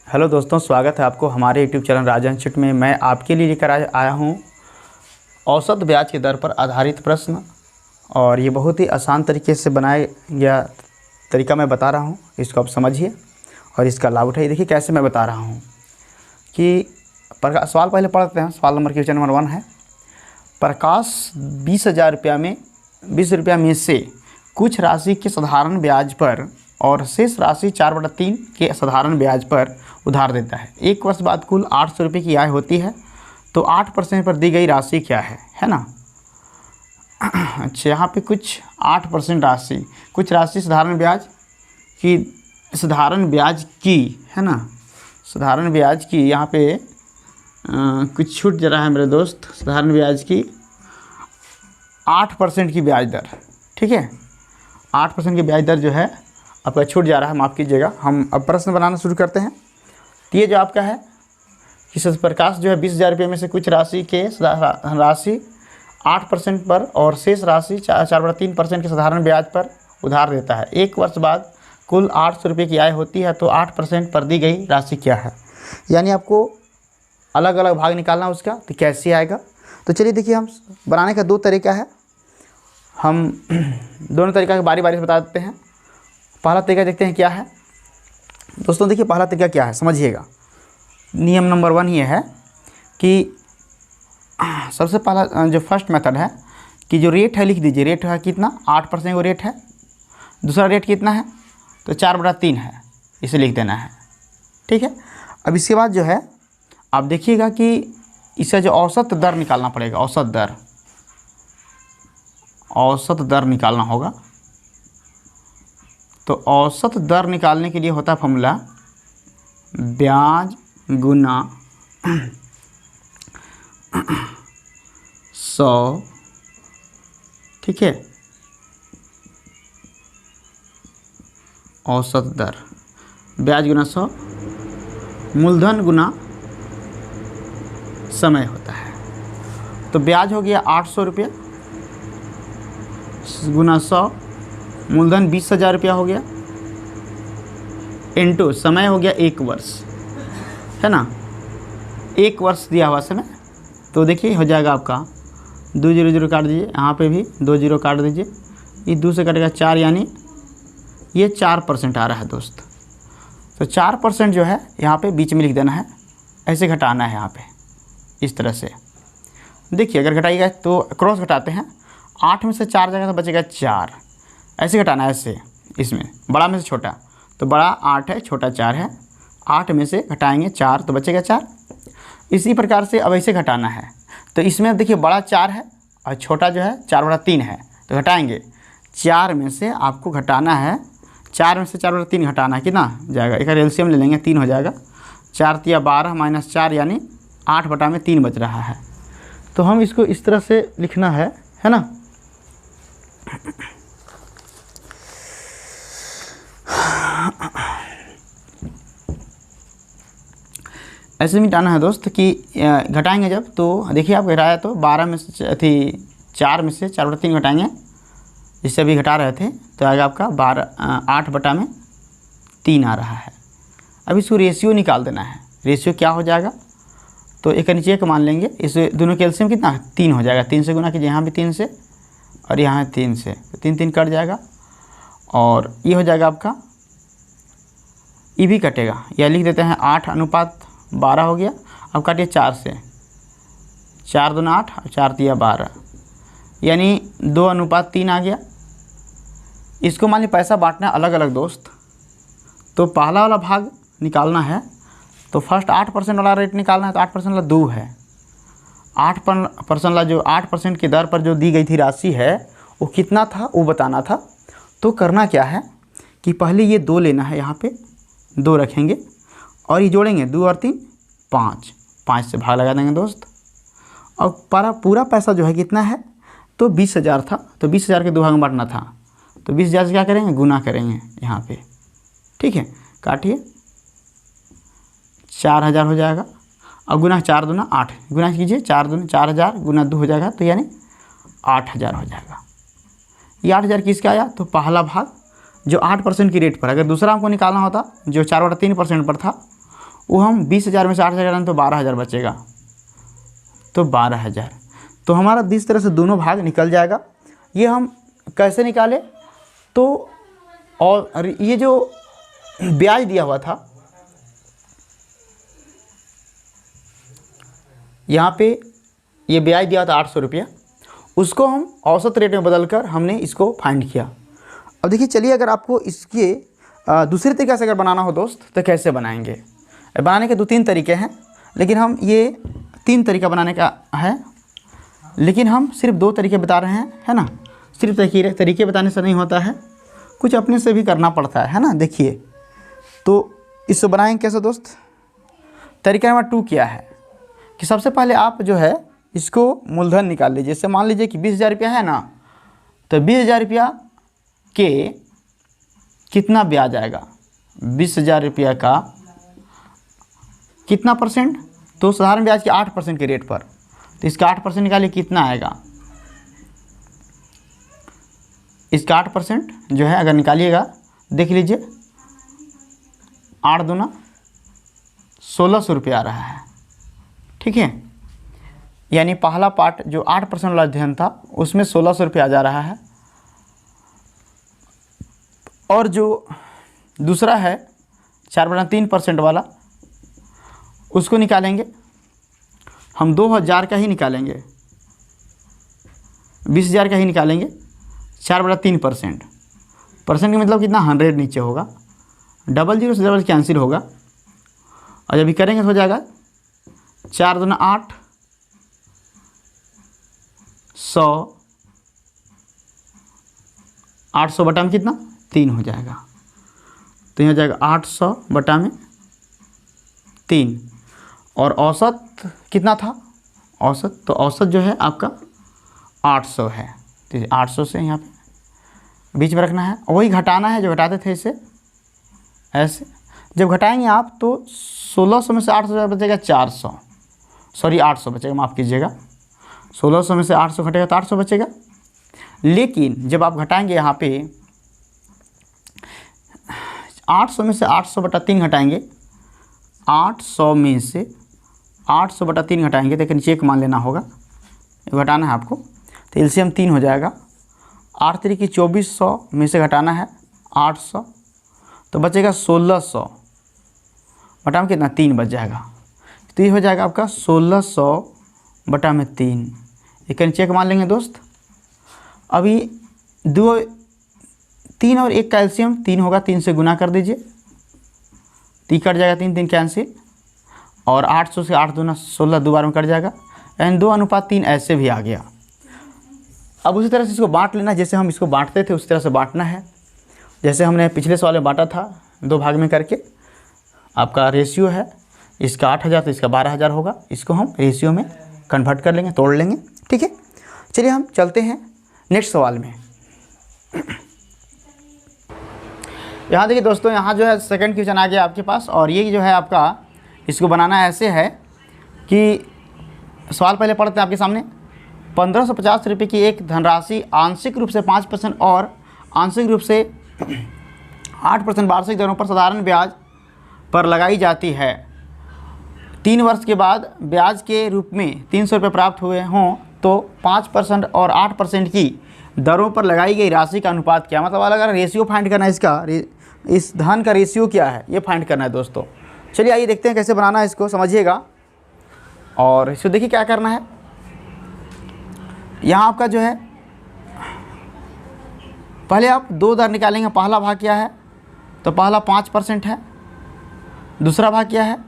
Hello दोस्तों, स्वागत है आपको हमारे यूट्यूब चैनल राजन चिट में। मैं आपके लिए लेकर आया हूँ औसत ब्याज की दर पर आधारित प्रश्न, और ये बहुत ही आसान तरीके से बनाया गया तरीका मैं बता रहा हूँ। इसको आप समझिए और इसका लाभ उठाइए। देखिए कैसे मैं बता रहा हूँ कि सवाल पहले पढ़ते हैं। सवाल नंबर क्वेश्चन नंबर 1 है, प्रकाश 20,000 रुपया में 20 रुपया में से कुछ राशि के साधारण ब्याज पर और शेष राशि 4/3 के साधारण ब्याज पर उधार देता है। 1 वर्ष बाद कुल 800 रुपये की आय होती है, तो 8% पर दी गई राशि क्या है ना। अच्छा, यहाँ पे कुछ 8% राशि, कुछ राशि साधारण ब्याज की है ना, साधारण ब्याज की यहाँ पे कुछ छूट जा रहा है मेरे दोस्त। साधारण ब्याज की 8% की ब्याज दर, ठीक है, 8% की ब्याज दर जो है आपका छूट जा रहा है, माफ़ कीजिएगा। हम अब प्रश्न बनाना शुरू करते हैं। तो ये जो आपका है कि प्रकाश जो है 20,000 रुपये में से कुछ राशि के राशि 8% पर और शेष राशि 4/3% के साधारण ब्याज पर उधार देता है। 1 वर्ष बाद कुल 800 रुपये की आय होती है, तो 8% पर दी गई राशि क्या है। यानी आपको अलग अलग भाग निकालना उसका, तो कैसे आएगा। तो चलिए देखिए, हम बनाने का 2 तरीका है। हम दोनों तरीका के बारी बारी से बता देते हैं। पहला तरीका देखते हैं क्या है दोस्तों। देखिए पहला तरीका क्या है, समझिएगा। नियम नंबर 1 ये है कि सबसे पहला जो फर्स्ट मेथड है कि जो रेट है लिख दीजिए। रेट है कितना, 8% वो रेट है। दूसरा रेट कितना है, तो 4/3 है, इसे लिख देना है, ठीक है। अब इसके बाद जो है आप देखिएगा कि इससे जो औसत दर निकालना पड़ेगा। औसत दर निकालना होगा। तो औसत दर निकालने के लिए होता है फॉर्मूला ब्याज गुना 100, ठीक है। औसत दर ब्याज गुना 100, मूलधन गुना समय होता है। तो ब्याज हो गया 800 रुपया गुना 100, मूलधन 20,000 रुपया हो गया, इनटू समय हो गया 1 वर्ष, है ना। 1 वर्ष दिया हुआ समय। तो देखिए हो जाएगा आपका 2 0 0 काट दीजिए, यहाँ पे भी 2 0 काट दीजिए, ये 2 से कटेगा 4, यानी ये 4% आ रहा है दोस्त। तो 4% जो है यहाँ पे बीच में लिख देना है, ऐसे घटाना है यहाँ पे इस तरह से। देखिए अगर घटाइएगा तो क्रॉस घटाते हैं, 8 में से 4 जाएगा तो बचेगा 4, ऐसे घटाना है ऐसे। इसमें बड़ा में से छोटा, तो बड़ा 8 है, छोटा 4 है, 8 में से घटाएंगे 4 तो बचेगा 4। इसी प्रकार से अब ऐसे घटाना है। तो इसमें देखिए बड़ा 4 है और छोटा जो है 4/3 है, तो घटाएंगे 4 में से आपको घटाना है, 4 में से 4/3 घटाना है, कितना जाएगा, एक एलसीएम ले लेंगे, 3 हो जाएगा। 4 × 12 - 4 यानी 8/3 बच रहा है। तो हम इसको इस तरह से लिखना है ना। ऐसे मिटाना है दोस्त कि घटाएंगे जब, तो देखिए आप घटाया तो 12 में से 4 में से 4/3 घटाएंगे, जिससे अभी घटा रहे थे, तो आएगा आपका 8/3 आ रहा है। अब इसको रेशियो निकाल देना है। रेशियो क्या हो जाएगा, तो एक नीचे एक मान लेंगे। इस दोनों कैल्शियम कितना है, 3 हो जाएगा। 3 से गुना कीजिए, यहाँ भी 3 से और यहाँ 3 से, तो 3 3 कट जाएगा और ये हो जाएगा आपका, ये भी कटेगा। या लिख देते हैं 8:12 हो गया। अब काटिए 4 से, 4 दूना 8 और 4 तिया 12, यानी 2:3 आ गया। इसको मान ली पैसा बांटना अलग अलग दोस्त। तो पहला वाला भाग निकालना है, तो फर्स्ट 8% वाला रेट निकालना है। तो 8% वाला 2 है, 8% वाला जो 8% की दर पर जो दी गई थी राशि है वो कितना था वो बताना था। तो करना क्या है कि पहले ये 2 लेना है, यहाँ पे 2 रखेंगे और ये जोड़ेंगे, 2 और 3 5, 5 से भाग लगा देंगे दोस्त। और पूरा पैसा जो है कितना है, तो 20,000 था, तो 20,000 के 2 भाग में बांटना था। तो 20,000 से क्या करेंगे, गुना करेंगे यहाँ पे, ठीक है। काटिए 4,000 हो जाएगा और गुना 4 दूना 8, गुना कीजिए 4 दूना 4,000 गुना 2 हो जाएगा, तो यानी 8,000 हो जाएगा। ये 8,000 किसका आया, तो पहला भाग जो 8% की रेट पर, अगर दूसरा हमको निकालना होता जो 4/3% पर था, वो हम 20,000 में से 8,000 तो 12,000 बचेगा, तो 12,000। तो हमारा इस तरह से दोनों भाग निकल जाएगा। ये हम कैसे निकाले, तो और ये जो ब्याज दिया हुआ था यहाँ पे, ये ब्याज दिया था 800 रुपया, उसको हम औसत रेट में बदलकर हमने इसको फाइंड किया। अब देखिए, चलिए अगर आपको इसके दूसरे तरीके से अगर बनाना हो दोस्त, तो कैसे बनाएंगे। बनाने के 2-3 तरीके हैं, लेकिन हम ये 3 तरीका बनाने का है, लेकिन हम सिर्फ 2 तरीके बता रहे हैं, है ना। सिर्फ तरीके बताने से नहीं होता है, कुछ अपने से भी करना पड़ता है ना। देखिए, तो इसको बनाएंगे कैसे दोस्त। तरीका नंबर 2 क्या है कि सबसे पहले आप जो है इसको मूलधन निकाल लीजिए। जैसे मान लीजिए कि 20,000 रुपया है ना, तो 20,000 रुपया के कितना ब्याज आएगा, 20,000 रुपया का कितना परसेंट, तो साधारण ब्याज के 8% के रेट पर, तो इसका 8% निकालिए, कितना आएगा। इसका 8% जो है अगर निकालिएगा, देख लीजिए 8 दूना 1,600 रुपया आ रहा है, ठीक है। यानी पहला पार्ट जो 8% वाला अध्ययन था उसमें 1,600 रुपया जा रहा है, और जो दूसरा है 4/3% वाला, उसको निकालेंगे हम 2,000 का ही निकालेंगे, 20,000 का ही निकालेंगे। 4/3% परसेंट का मतलब कितना, 100 नीचे होगा, 00 से डबल कैंसिल होगा, और जब भी करेंगे तो हो जाएगा 4 दूना 8, 100, 800 बटा में कितना 3 हो जाएगा, तो यहाँ हो जाएगा 800 बटा में 3। और औसत कितना था, औसत, तो औसत जो है आपका 800 है, तो 800 से यहाँ पे बीच में रखना है, वही घटाना है जो घटाते थे इसे ऐसे। जब घटाएंगे आप तो 1,600 में से 800 बचेगा 400, सॉरी 800 बचेगा, माफ़ कीजिएगा, 1,600 में से 800 घटेगा तो 800 बचेगा। लेकिन जब आप घटाएंगे यहाँ पे 800 में से 800 बटा 3 घटाएंगे, 800 में से 800 बटा 3 घटाएंगे, तो नीचे एक मान लेना होगा, घटाना है आपको, तो एलसीएम 3 हो जाएगा। 8 3 की 2400 में से घटाना है 800, तो बचेगा 1,600 बटा में कितना 3 बच जाएगा, तो ये हो जाएगा आपका 1,600 बटा में 3। एक नीचे एक मान लेंगे दोस्त। अभी 3 और 1 का एलसीएम 3 होगा, 3 से गुना कर दीजिए, 3 कट जाएगा, 3 3 कैंसिल, और 800 से 8 दूना 16 दो बार में कट जाएगा, एंड 2:3 ऐसे भी आ गया। अब उसी तरह से इसको बांट लेना, जैसे हम इसको बांटते थे उस तरह से बांटना है, जैसे हमने पिछले सवाल में बांटा था 2 भाग में करके। आपका रेशियो है, इसका 8,000 तो इसका 12,000 होगा, इसको हम रेशियो में कन्वर्ट कर लेंगे, तोड़ लेंगे, ठीक है। चलिए हम चलते हैं नेक्स्ट सवाल में। यहाँ देखिए दोस्तों, यहाँ जो है सेकंड क्वेश्चन आ गया आपके पास, और ये जो है आपका इसको बनाना ऐसे है कि सवाल पहले पढ़ते हैं आपके सामने। 1,550 रुपये की एक धनराशि आंशिक रूप से 5% और आंशिक रूप से 8% वार्षिक दरों पर साधारण ब्याज पर लगाई जाती है। 3 वर्ष के बाद ब्याज के रूप में 300 रुपये प्राप्त हुए हों तो 5% और 8% की दरों पर लगाई गई राशि का अनुपात क्या, मतलब अलग अलग रेशियो फाइंड करना है इसका, इस धन का रेशियो क्या है ये फाइंड करना है दोस्तों। चलिए आइए देखते हैं कैसे बनाना है, इसको समझिएगा और इसको देखिए क्या करना है। यहाँ आपका जो है पहले आप 2 दर निकालेंगे। पहला भाग क्या है, तो पहला 5% है, दूसरा भाग क्या है,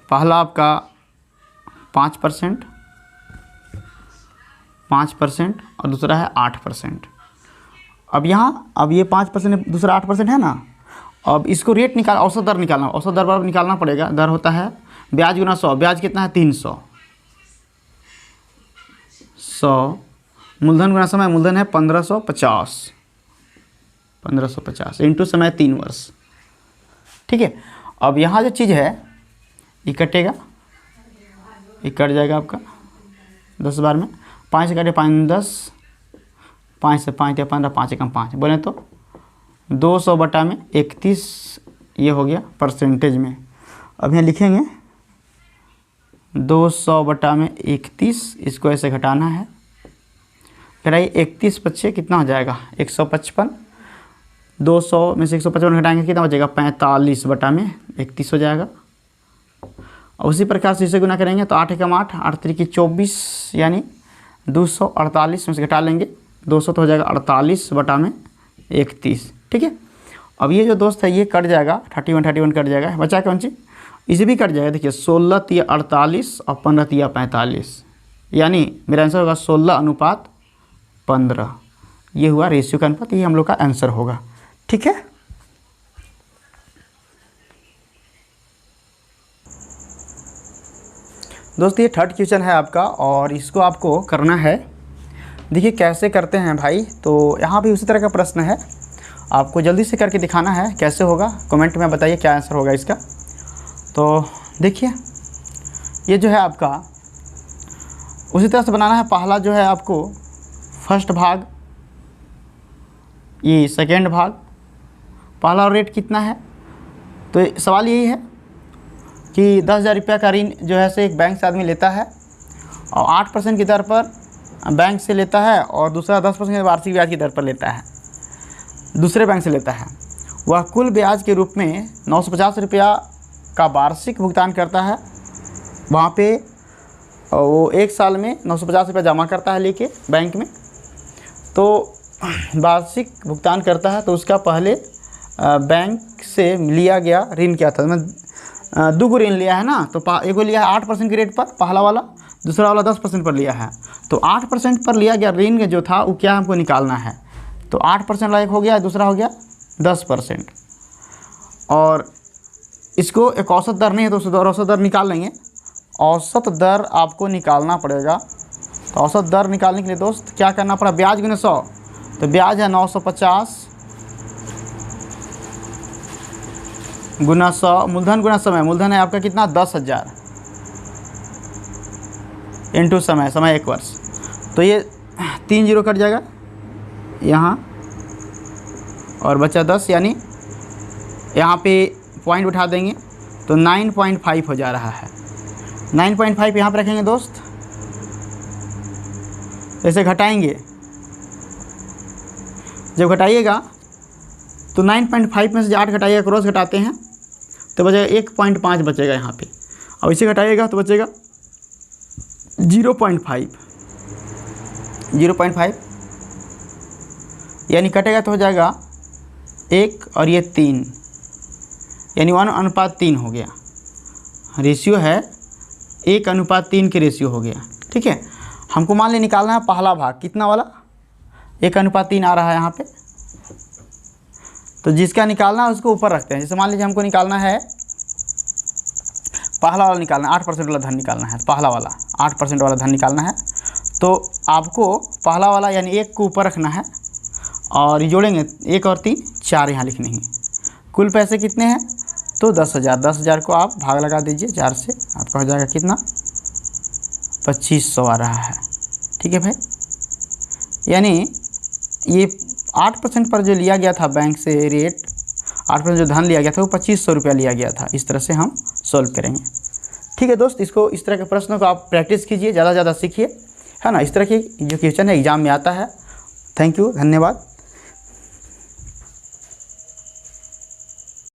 पहला आपका 5% और दूसरा है 8%। अब यहाँ अब ये 5% दूसरा 8% है ना, अब इसको रेट निकाल, औसत दर निकालना, औसत दर पर निकालना पड़ेगा। दर होता है ब्याज गुना 100, ब्याज कितना है 300, 100 मूलधन गुना समय, मूलधन है 1550 इंटू समय 3 वर्ष, ठीक है। अब यहाँ जो चीज़ है ये कटेगा, ये कट जाएगा आपका 10 बार में, 5 से काटे 5 10, 5 से 5 या 15, 5 एकम 5 बोले तो 200 बटा में 31 ये हो गया परसेंटेज में। अब यहाँ लिखेंगे 200 बटा में 31, इसको ऐसे घटाना है। घटाइए 31 बच्चे कितना हो जाएगा 155, 200 में से 155 घटाएंगे कितना बचेगा 45 बटा में 31 हो जाएगा। और उसी प्रकार से इसे गुना करेंगे तो 8 एकम 8, 8 त्रिकी 24 यानी 248 में से घटा लेंगे 200 तो हो जाएगा 48 बटा में 31। ठीक है, अब ये जो दोस्त है ये कट जाएगा 31 कट जाएगा, बचा कौन चीज़ इसे भी कट जाएगा। देखिए 16 तिया 48 और 15 तिया 45 यानी मेरा आंसर होगा 16:15। ये हुआ रेशियो का अनुपात, ये हम लोग का आंसर होगा। ठीक है, दोस्त ये थर्ड क्वेश्चन है आपका और इसको आपको करना है। देखिए कैसे करते हैं भाई, तो यहाँ भी उसी तरह का प्रश्न है, आपको जल्दी से करके दिखाना है। कैसे होगा कमेंट में बताइए क्या आंसर होगा इसका। तो देखिए ये जो है आपका उसी तरह से बनाना है। पहला जो है आपको फर्स्ट भाग, ये सेकेंड भाग, पहला रेट कितना है। तो सवाल यही है कि 10,000 रुपये का ऋण जो है से एक बैंक से आदमी लेता है और 8% की दर पर बैंक से लेता है और दूसरा 10% वार्षिक ब्याज की दर पर लेता है, दूसरे बैंक से लेता है। वह कुल ब्याज के रूप में 950 रुपया का वार्षिक भुगतान करता है। वहाँ पे वो एक साल में 950 रुपया जमा करता है लेके बैंक में, तो वार्षिक भुगतान करता है। तो उसका पहले बैंक से लिया गया ऋण क्या था, मैं दो लिया है ना, तो एक को लिया है 8% की रेट पर पहला वाला, दूसरा वाला 10% पर लिया है। तो 8% पर लिया गया ऋण जो था वो क्या हमको निकालना है। तो 8% वाला एक हो गया, दूसरा हो गया 10%। और इसको एक औसत दर नहीं है तो उसको औसत दर निकाल लेंगे। औसत दर आपको निकालना पड़ेगा। तो औसत दर निकालने के लिए दोस्त क्या करना पड़ा, ब्याज गुने 100, तो ब्याज है 950 गुना 100, मूलधन गुना समय, मूलधन है आपका कितना 10,000 इंटू समय, समय 1 वर्ष। तो ये 3 जीरो कट जाएगा यहाँ और बचा 10, यानी यहाँ पे पॉइंट उठा देंगे तो 9.5 हो जा रहा है। 9.5 यहाँ पर रखेंगे दोस्त, ऐसे घटाएंगे। जब घटाइएगा तो 9.5 में से 8 घटाइएगा, क्रॉस घटाते हैं तो बचेगा 1.5 बचेगा यहाँ पे। और इसे घटाइएगा तो बचेगा 0.5 यानी कटेगा तो हो जाएगा 1 और ये 3 यानी 1:3 हो गया। रेशियो है 1:3 के रेशियो हो गया। ठीक है, हमको मान ले निकालना है पहला भाग कितना वाला 1:3 आ रहा है यहाँ पे। तो जिसका निकालना है उसको ऊपर रखते हैं। जैसे मान लीजिए हमको निकालना है पहला वाला, निकालना 8% वाला धन निकालना है, पहला वाला 8% वाला धन निकालना है। तो आपको पहला वाला यानी 1 को ऊपर रखना है और जोड़ेंगे 1 और 3 4 यहाँ लिखने हैं। कुल पैसे कितने हैं तो 10,000। 10,000 को आप भाग लगा दीजिए 4 से, आपका हो जाएगा कितना 2500 आ रहा है। ठीक है भाई, यानी ये 8% पर जो लिया गया था बैंक से रेट, 8% जो धन लिया गया था वो 2500 रुपया लिया गया था। इस तरह से हम सॉल्व करेंगे। ठीक है दोस्त, इसको इस तरह के प्रश्नों को आप प्रैक्टिस कीजिए, ज़्यादा से ज़्यादा सीखिए, है ना। इस तरह की जो क्वेश्चन है एग्जाम में आता है। थैंक यू, धन्यवाद।